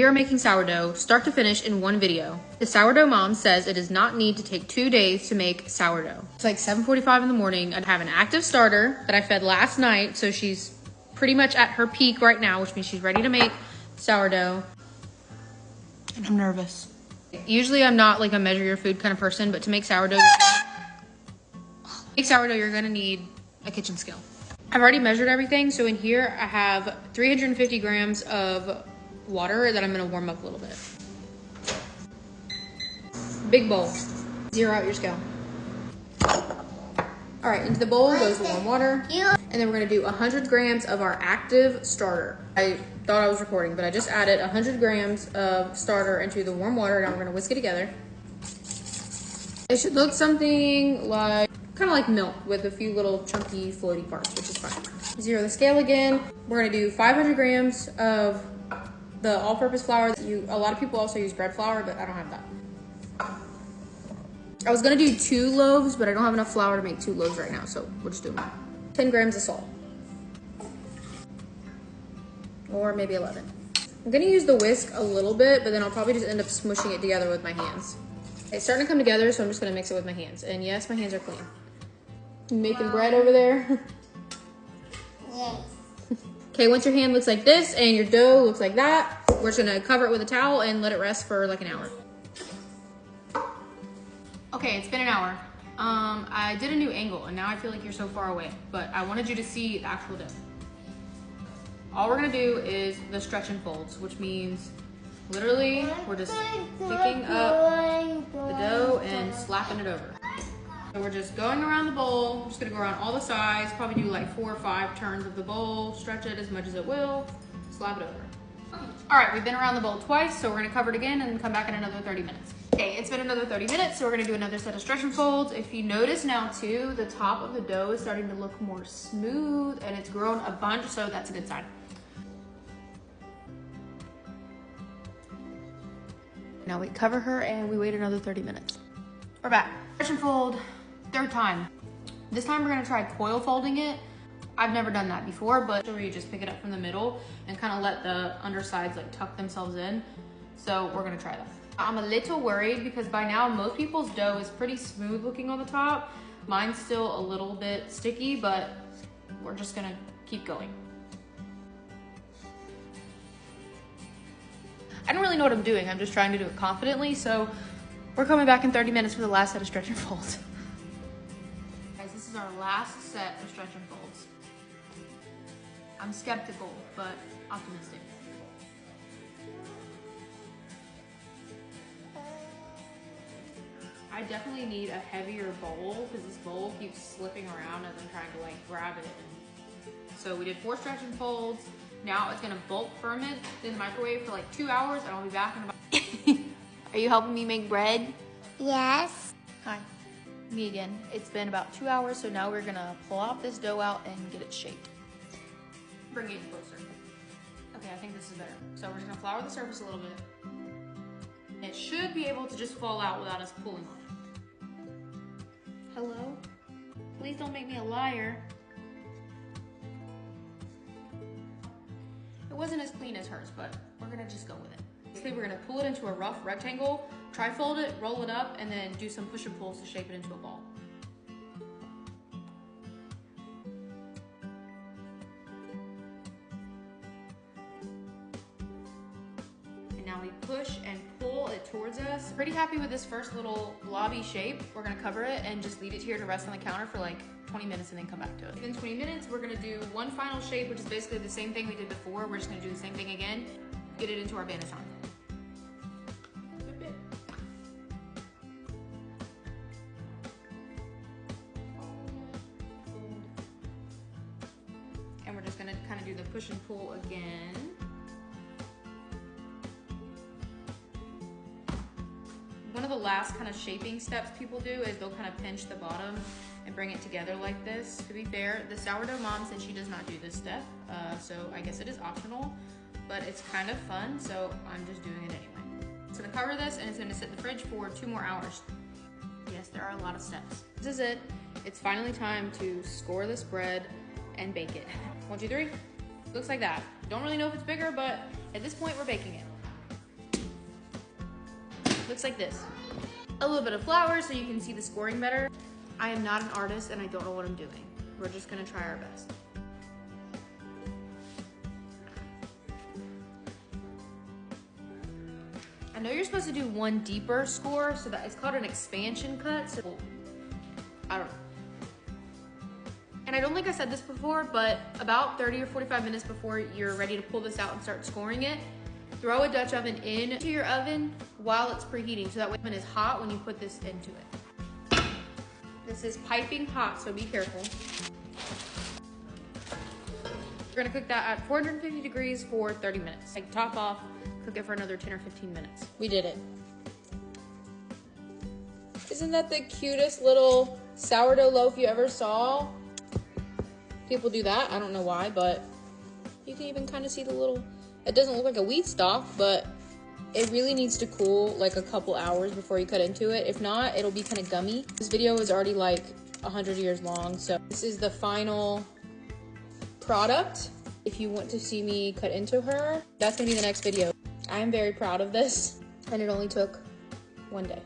We are making sourdough start to finish in one video. The sourdough mom says it does not need to take 2 days to make sourdough. It's like 7:45 in the morning. I have an active starter that I fed last night, so she's pretty much at her peak right now, which means she's ready to make sourdough. And I'm nervous. Usually I'm not like a measure your food kind of person, but to make sourdough, you're gonna need a kitchen scale. I've already measured everything, so in here I have 350 grams of water that I'm gonna warm up a little bit. Big bowl. Zero out your scale. All right, into the bowl goes the warm water. And then we're gonna do 100 grams of our active starter. I thought I was recording, but I just added 100 grams of starter into the warm water. Now we're gonna whisk it together. It should look something like, kind of like milk with a few little chunky floaty parts, which is fine. Zero the scale again. We're gonna do 500 grams of the all-purpose flour. A lot of people also use bread flour, but I don't have that. I was gonna do 2 loaves, but I don't have enough flour to make 2 loaves right now, so we'll just do 1. 10 grams of salt. Or maybe 11. I'm gonna use the whisk a little bit, but then I'll probably just end up smushing it together with my hands. It's starting to come together, so I'm just gonna mix it with my hands. And yes, my hands are clean. You making bread over there? Yes. Okay, once your hand looks like this and your dough looks like that, we're just gonna cover it with a towel and let it rest for like an hour. Okay, it's been an hour. I did a new angle and now I feel like you're so far away, but I wanted you to see the actual dough. All we're gonna do is the stretch and folds, which means literally we're just picking up the dough and slapping it over. So we're just going around the bowl. I'm just gonna go around all the sides, probably do like 4 or 5 turns of the bowl, stretch it as much as it will, slap it over. All right, we've been around the bowl twice, so we're gonna cover it again and come back in another 30 minutes. Okay, it's been another 30 minutes, so we're gonna do another set of stretch and folds. If you notice now too, the top of the dough is starting to look more smooth and it's grown a bunch, so that's a good sign. Now we cover her and we wait another 30 minutes. We're back. Stretch and fold, 3rd time. This time we're gonna try coil folding it. I've never done that before, but where you just pick it up from the middle and kind of let the undersides like tuck themselves in. So we're gonna try that. I'm a little worried because by now most people's dough is pretty smooth looking on the top. Mine's still a little bit sticky, but we're just gonna keep going. I don't really know what I'm doing. I'm just trying to do it confidently. So we're coming back in 30 minutes for the last set of stretch and folds. Guys, this is our last set of stretch and folds. I'm skeptical, but optimistic. I definitely need a heavier bowl because this bowl keeps slipping around as I'm trying to like grab it. So we did 4 stretch and folds. Now it's gonna bulk ferment in the microwave for like 2 hours and I'll be back in about... Are you helping me make bread? Yes. Hi, me again. It's been about 2 hours, so now we're gonna pull out this dough out and get it shaped. Bring it closer. Okay, I think this is better. So we're just gonna flour the surface a little bit. It should be able to just fall out without us pulling on it. Hello? Please don't make me a liar. It wasn't as clean as hers, but we're gonna just go with it. Basically, we're gonna pull it into a rough rectangle, tri-fold it, roll it up, and then do some push and pulls to shape it into a ball. And now we push and pull it towards us. Pretty happy with this first little blobby shape. We're gonna cover it and just leave it here to rest on the counter for like 20 minutes and then come back to it. In 20 minutes, we're gonna do one final shape, which is basically the same thing we did before. We're just gonna do the same thing again, get it into our banneton. And we're just gonna kind of do the push and pull again. One of the last kind of shaping steps people do is they'll kind of pinch the bottom and bring it together like this. To be fair, the sourdough mom said she does not do this step, so I guess it is optional, but it's kind of fun, so I'm just doing it anyway. So I'm gonna cover this and it's gonna sit in the fridge for 2 more hours. Yes, there are a lot of steps. This is it. It's finally time to score this bread and bake it. 1, 2, 3. Looks like that. Don't really know if it's bigger, but at this point we're baking it. Looks like this. A little bit of flour so you can see the scoring better. I am not an artist and I don't know what I'm doing. We're just gonna try our best. I know you're supposed to do one deeper score, so that it's called an expansion cut. So I don't know. And I don't think I said this before, but about 30 or 45 minutes before you're ready to pull this out and start scoring it, throw a Dutch oven into your oven while it's preheating, so that way the oven is hot when you put this into it. This is piping hot, so be careful. We're gonna cook that at 450 degrees for 30 minutes. Like top off, cook it for another 10 or 15 minutes. We did it. Isn't that the cutest little sourdough loaf you ever saw? People do that, I don't know why, but you can even kind of see the little, it doesn't look like a wheat stalk, but it really needs to cool like a couple hours before you cut into it. If not, it'll be kind of gummy. This video is already like 100 years long, so this is the final product. If you want to see me cut into her, that's gonna be the next video. I am very proud of this, and it only took one day.